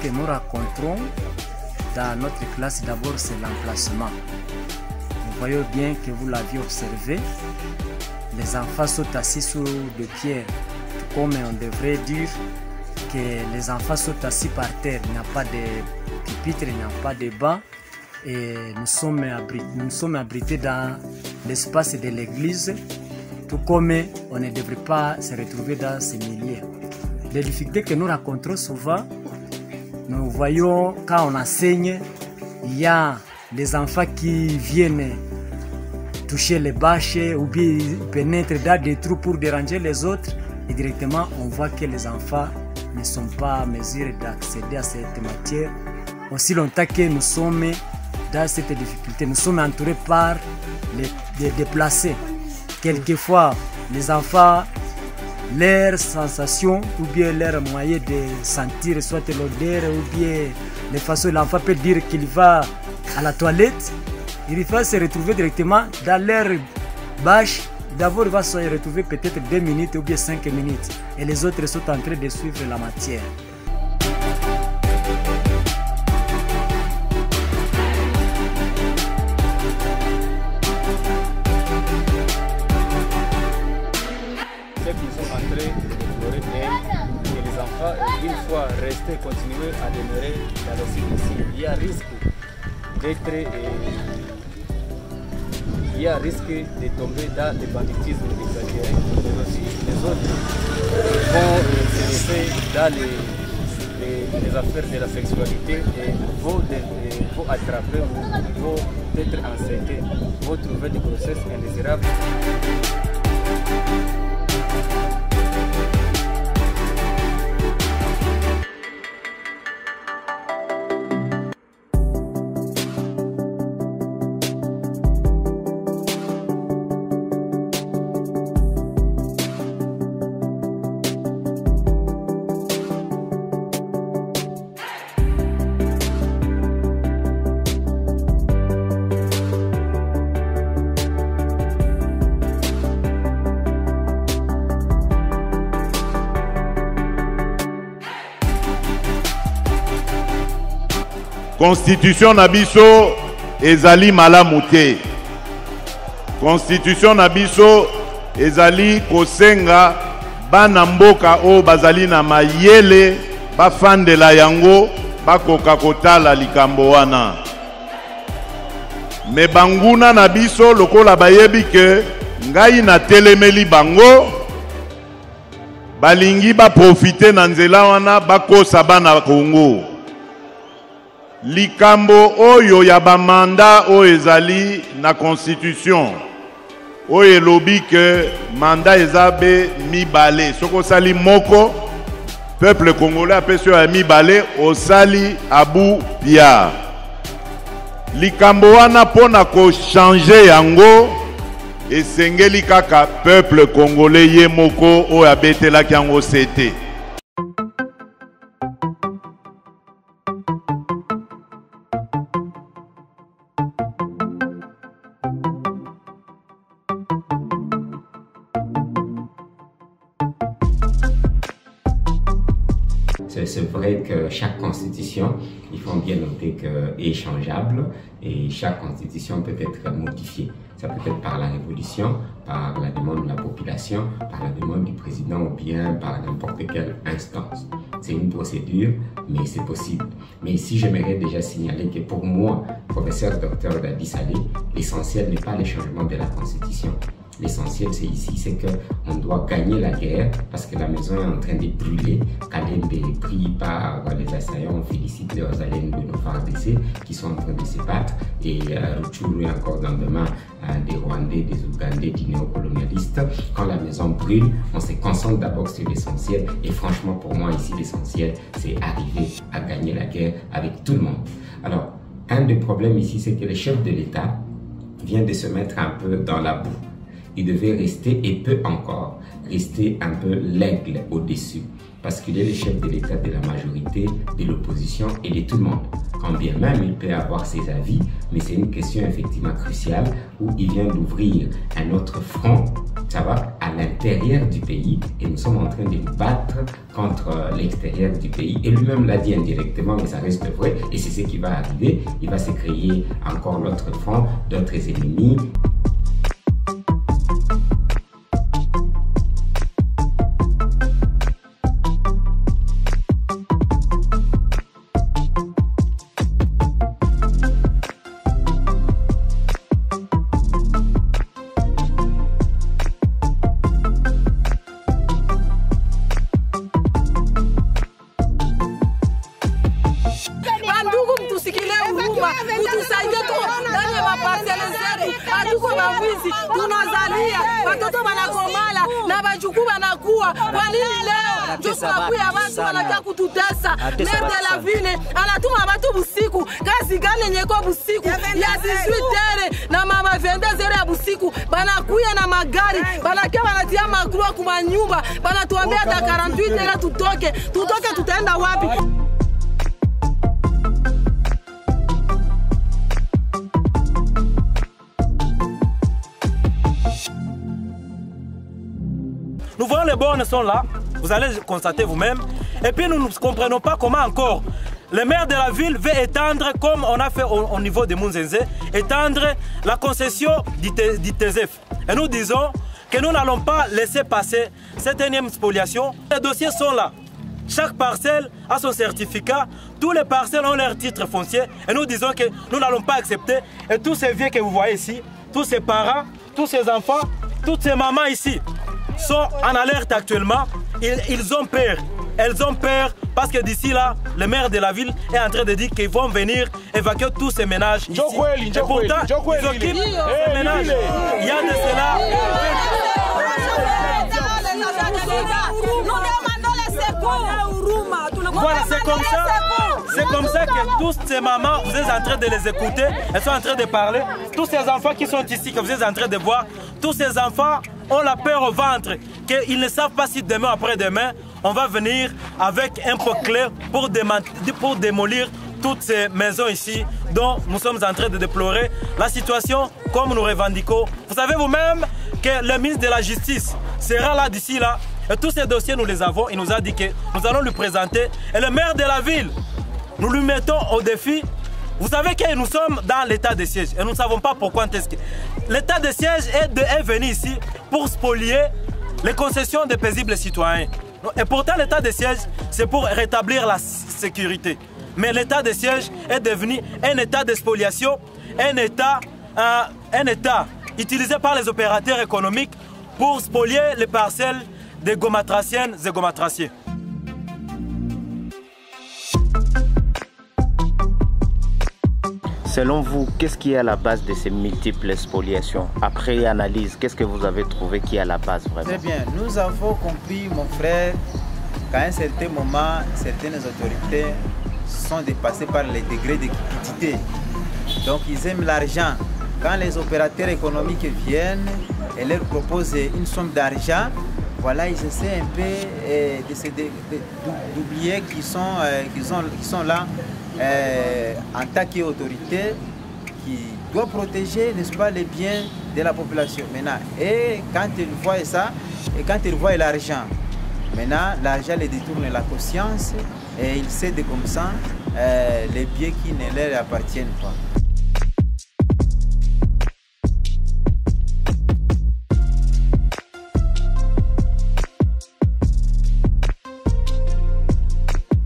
que nous rencontrons dans notre classe, d'abord, c'est l'emplacement. Nous voyons bien que vous l'aviez observé. Les enfants sont assis sur des pierres, comme on devrait dire que les enfants sont assis par terre. Il n'y a pas de pupitre, il n'y a pas de banc. Et nous sommes abrités dans l'espace de l'église, tout comme on ne devrait pas se retrouver dans ces milieux. Les difficultés que nous rencontrons souvent, nous voyons quand on enseigne, il y a des enfants qui viennent toucher les bâches ou bien pénètrent dans des trous pour déranger les autres. Et directement, on voit que les enfants ne sont pas en mesure d'accéder à cette matière. Aussi longtemps que nous sommes dans cette difficulté, nous sommes entourés par les déplacés. Quelquefois, les enfants, leurs sensations ou bien leur moyen de sentir soit l'odeur ou bien les façons, l'enfant peut dire qu'il va à la toilette, il va se retrouver directement dans leur bâche. D'abord, il va se retrouver peut-être 2 minutes ou bien 5 minutes et les autres sont en train de suivre la matière. Nous sommes en train d'explorer et les enfants, une fois restés, continuer à demeurer dans le site ici. Il y a risque de tomber dans le banditisme exagéré, mais aussi les autres vont se laisser dans les affaires de la sexualité et vont attraper ou vont être enceintés, vont trouver des grossesses indésirables. Constitution nabiso ezali malamu te. Constitution nabiso ezali kosenga bana mboka o bazali na mayele bafandela yango bakoka kotala likambo wana. Me banguna nabiso lokola bayebi ke ngai na telemeli bango balingi ba profiter na nzela wana bakosa bana Kongo. Likambo oyo ya bamanda oyo ezali na constitution oyo elobi ke manda ezabe mibale soko sali moko peuple congolais apesi ya mibale osali abu pia. Likambo wana pona ko changer yango esengeli kaka peuple congolais ye moko oyo abetelaki yango sete. C'est vrai que chaque constitution, il faut bien noter qu'elle est changeable et chaque constitution peut être modifiée. Ça peut être par la révolution, par la demande de la population, par la demande du président ou bien par n'importe quelle instance. C'est une procédure, mais c'est possible. Mais ici, j'aimerais déjà signaler que pour moi, professeur Dr Dadi Saleh, l'essentiel n'est pas le changement de la constitution. L'essentiel, c'est ici, c'est qu'on doit gagner la guerre parce que la maison est en train de brûler. Kalembe est pris par les assaillants. On félicite les Ozalènes de nos FARDC qui sont en train de se battre. Et Rutshuru est encore dans les mains des Rwandais, des Ougandais, des néocolonialistes. Quand la maison brûle, on se concentre d'abord sur l'essentiel. Et franchement, pour moi, ici, l'essentiel, c'est arriver à gagner la guerre avec tout le monde. Alors, un des problèmes ici, c'est que le chef de l'État vient de se mettre un peu dans la boue. Il devait rester et peut encore rester un peu l'aigle au-dessus parce qu'il est le chef de l'État de la majorité, de l'opposition et de tout le monde. Quand bien même il peut avoir ses avis, mais c'est une question effectivement cruciale où il vient d'ouvrir un autre front ça va à l'intérieur du pays et nous sommes en train de nous battre contre l'extérieur du pays. Et lui-même l'a dit indirectement, mais ça reste vrai. Et c'est ce qui va arriver. Il va se créer encore l'autre front, d'autres ennemis. tunazalia watoto wanakomala na bajuku wanakuwa. Kwa nini leo ndio tunakuya watu wanataka kututesa? Merde la ville anatuma watu busiku, kazi gani nyeko busiku ya 18h na mama 22h ya busiku banakuya na magari banakia banatia magrua kwa nyumba banatuambia hata 48h tutoke tutaenda wapi? Nous voyons les bornes sont là, vous allez constater vous-même. Et puis nous ne comprenons pas comment encore le maire de la ville veut étendre, comme on a fait au niveau de Munzenze, étendre la concession du TZF. Et nous disons que nous n'allons pas laisser passer cette énième spoliation. Les dossiers sont là. Chaque parcelle a son certificat, tous les parcelles ont leur titre foncier. Et nous disons que nous n'allons pas accepter. Et tous ces vieux que vous voyez ici, tous ces parents, tous ces enfants, toutes ces mamans ici, sont en alerte actuellement. Ils ont peur. Elles ont peur parce que d'ici là, le maire de la ville est en train de dire qu'ils vont venir évacuer tous ces ménages ici. Et pourtant, ils occupent ces ménages. Il y a de cela. Voilà, c'est comme ça que tous ces mamans, vous êtes en train de les écouter, elles sont en train de parler. Tous ces enfants qui sont ici, que vous êtes en train de voir, tous ces enfants ont la peur au ventre, qu'ils ne savent pas si demain, après-demain, on va venir avec un pot clé pour démolir toutes ces maisons ici dont nous sommes en train de déplorer la situation comme nous revendiquons. Vous savez vous-même que le ministre de la Justice sera là d'ici là. Et tous ces dossiers, nous les avons. Il nous a dit que nous allons lui présenter. Et le maire de la ville, nous lui mettons au défi. Vous savez que nous sommes dans l'état de siège. Et nous ne savons pas pourquoi. L'état de siège est venu ici pour spolier les concessions des paisibles citoyens. Et pourtant, l'état de siège, c'est pour rétablir la sécurité. Mais l'état de siège est devenu un état de spoliation, un état utilisé par les opérateurs économiques pour spolier les parcelles des gomatraciennes et gomatraciens. Selon vous, qu'est-ce qui est à la base de ces multiples spoliations? Après analyse, qu'est-ce que vous avez trouvé qui est à la base vraiment? Très bien, nous avons compris, mon frère, qu'à un certain moment, certaines autorités sont dépassées par les degrés de cupidité. Donc ils aiment l'argent. Quand les opérateurs économiques viennent et leur proposent une somme d'argent, voilà, ils essaient un peu d'oublier qu'ils sont là en tant qu'autorité qui doit protéger, n'est-ce pas, les biens de la population. Maintenant, et quand ils voient ça, et quand ils voient l'argent, maintenant, l'argent les détourne la conscience et ils cèdent comme ça les biens qui ne leur appartiennent pas.